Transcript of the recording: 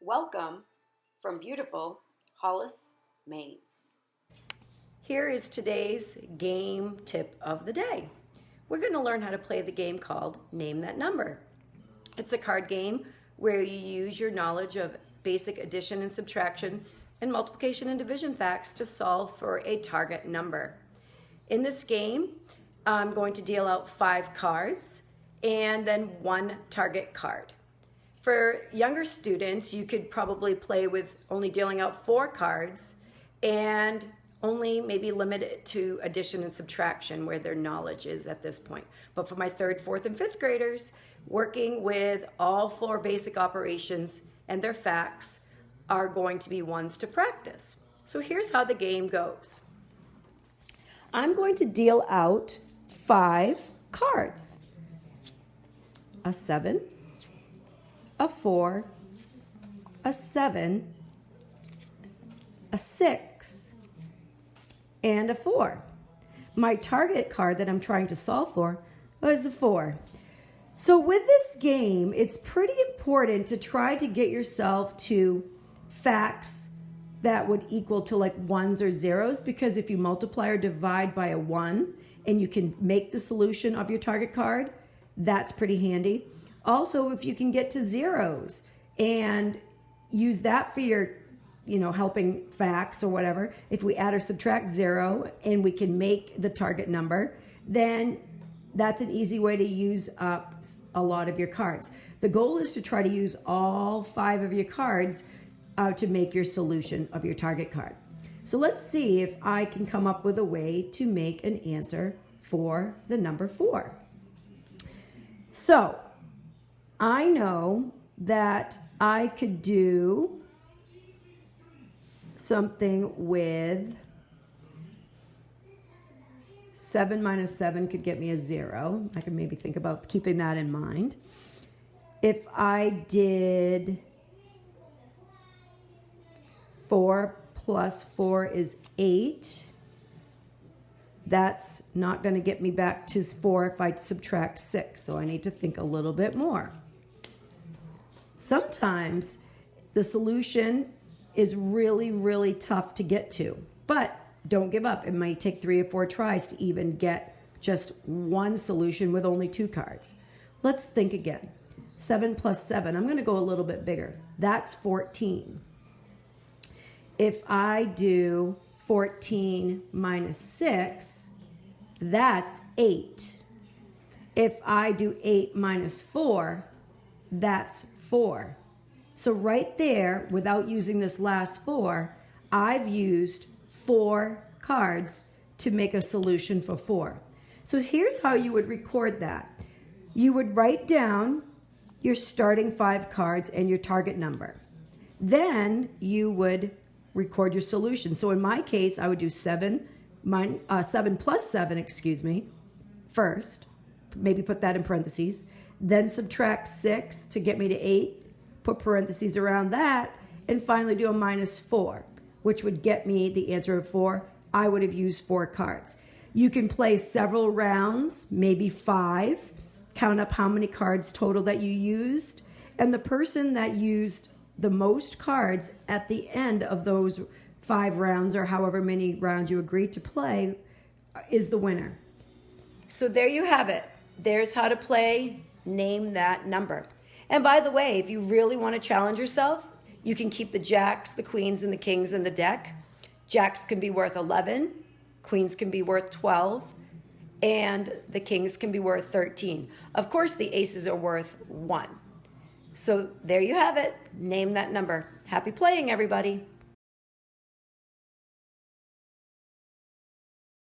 Welcome from beautiful Hollis, Maine. Here is today's game tip of the day. We're going to learn how to play the game called Name That Number. It's a card game where you use your knowledge of basic addition and subtraction and multiplication and division facts to solve for a target number. In this game, I'm going to deal out 5 cards and then 1 target card. For younger students, you could probably play with only dealing out 4 cards and only maybe limit it to addition and subtraction where their knowledge is at this point. But for my 3rd, 4th, and 5th graders, working with all 4 basic operations and their facts are going to be ones to practice. So here's how the game goes. I'm going to deal out 5 cards. A 7, a 4, a 7, a 6, and a 4. My target card that I'm trying to solve for was a 4. So with this game, it's pretty important to try to get yourself to facts that would equal to like 1s or 0s, because if you multiply or divide by a 1 and you can make the solution of your target card, that's pretty handy. Also, if you can get to 0s and use that for your, helping facts or whatever, if we add or subtract 0 and we can make the target number, then that's an easy way to use up a lot of your cards. The goal is to try to use all 5 of your cards to make your solution of your target card. So let's see if I can come up with a way to make an answer for the number 4. So I know that I could do something with 7 minus 7 could get me a 0. I could maybe think about keeping that in mind. If I did 4 plus 4 is 8, that's not going to get me back to 4 if I subtract 6, so I need to think a little bit more. Sometimes the solution is really, really tough to get to, but don't give up. It might take 3 or 4 tries to even get just one solution with only 2 cards. Let's think again. 7 plus 7, I'm going to go a little bit bigger. That's 14. If I do 14 minus 6, that's 8. If I do 8 minus 4, that's 4. So right there, without using this last 4, I've used 4 cards to make a solution for 4. So here's how you would record that. You would write down your starting 5 cards and your target number. Then you would record your solution. So in my case, I would do 7 plus 7, first. Maybe put that in parentheses. Then subtract 6 to get me to 8. Put parentheses around that. And finally do a minus 4, which would get me the answer of 4. I would have used 4 cards. You can play several rounds, maybe 5. Count up how many cards total that you used. And the person that used the most cards at the end of those 5 rounds, or however many rounds you agreed to play, is the winner. So there you have it. There's how to play Name That Number. And by the way, if you really want to challenge yourself, you can keep the jacks, the queens, and the kings in the deck. Jacks can be worth 11, queens can be worth 12, and the kings can be worth 13. Of course, the aces are worth 1. So there you have it. Name that number. Happy playing, everybody.